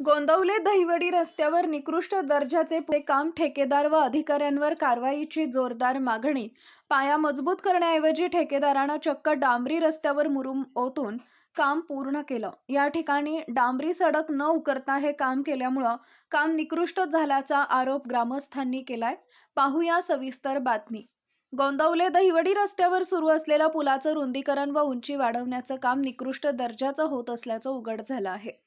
गोंदवले दहिवडी रस्त्यावर निकृष्ट दर्जाचे काम ठेकेदार व अधिकाऱ्यांवर कारवाईची जोरदार मागणी। पाया मजबूत करण्याऐवजी ठेकेदारानं चक्क डांबरी रस्त्यावर मुरुम ओतून काम पूर्ण केलं। या ठिकाणी डांबरी सडक न उकरता हे काम केल्यामुळे काम निकृष्ट झाल्याचा आरोप ग्रामस्थांनी केलाय। पाहूया सविस्तर बातमी। गोंदवले दहिवडी रस्त्यावर सुरू असलेल्या पुलाचं रुंदीकरण व उंची वाढवण्याचं काम निकृष्ट दर्जाचं होत असल्याचं उघड झालं आहे।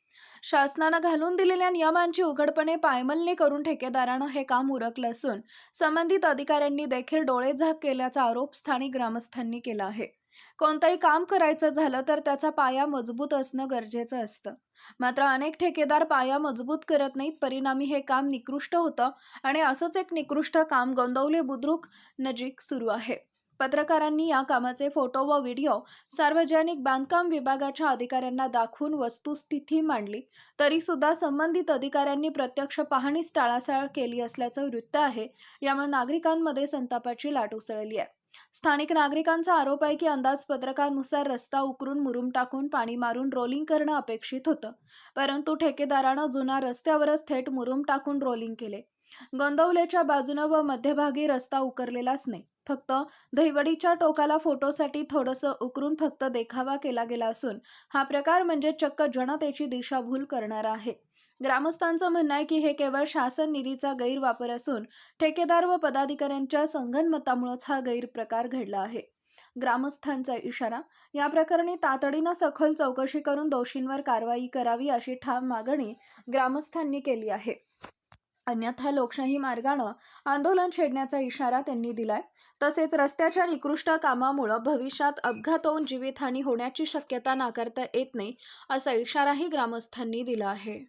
शासनानं घालून दिलेल्या नियमांची उघडपणे पायमल्ली करून ठेकेदारानं हे काम उरकलं असून संबंधित अधिकाऱ्यांनी देखील डोळेझाक केल्याचा आरोप स्थानिक ग्रामस्थांनी केला आहे। कोणतंही काम करायचं झालं तर त्याचा पाया मजबूत असणं गरजेचं असतं, मात्र अनेक ठेकेदार पाया मजबूत करत नाहीत, परिणामी हे काम निकृष्ट होतं आणि असंच एक निकृष्ट काम गोंदवले बुद्रुक नजीक सुरू आहे। पत्रकारांनी या कामाचे फोटो व व्हिडिओ सार्वजनिक बांधकाम विभागाच्या अधिकाऱ्यांना दाखवून वस्तुस्थिती मांडली, तरी सुद्धा संबंधित अधिकाऱ्यांनी प्रत्यक्ष पाहणीस टाळाटाळ केली असल्याचं वृत्त आहे। यामुळे नागरिकांमध्ये संतापाची लाट उसळली आहे। स्थानिक नागरिकांचा आरोप आहे की अंदाजपत्रकानुसार रस्ता उकरून मुरुम टाकून पाणी मारून रोलिंग करणं अपेक्षित होतं, परंतु ठेकेदारानं जुना रस्त्यावरच थेट मुरुम टाकून रोलिंग केले। गोंदवलेच्या बाजूनं व मध्यभागी रस्ता उकरलेलाच नाही, फक्त दहिवडीच्या टोकाला फोटोसाठी थोडंसं उकरून फक्त देखावा केला गेला असून हा प्रकार म्हणजे चक्क जनतेची दिशाभूल करणारा आहे। ग्रामस्थांचं म्हणणं आहे की हे केवळ शासन निधीचा गैरवापर असून ठेकेदार व पदाधिकाऱ्यांच्या संगनमतामुळेच हा गैरप्रकार घडला आहे। ग्रामस्थांचा इशारा, या प्रकरणी तातडीनं सखोल चौकशी करून दोषींवर कारवाई करावी अशी ठाम मागणी ग्रामस्थांनी केली आहे। अन्यथा लोकशाही मार्गानं आंदोलन छेडण्याचा इशारा त्यांनी दिलाय। तसेच रस्त्याच्या निकृष्ट कामामुळे भविष्यात अपघात होऊन जीवितहानी होण्याची शक्यता नाकारता येत नाही, असा इशाराही ग्रामस्थांनी दिला आहे।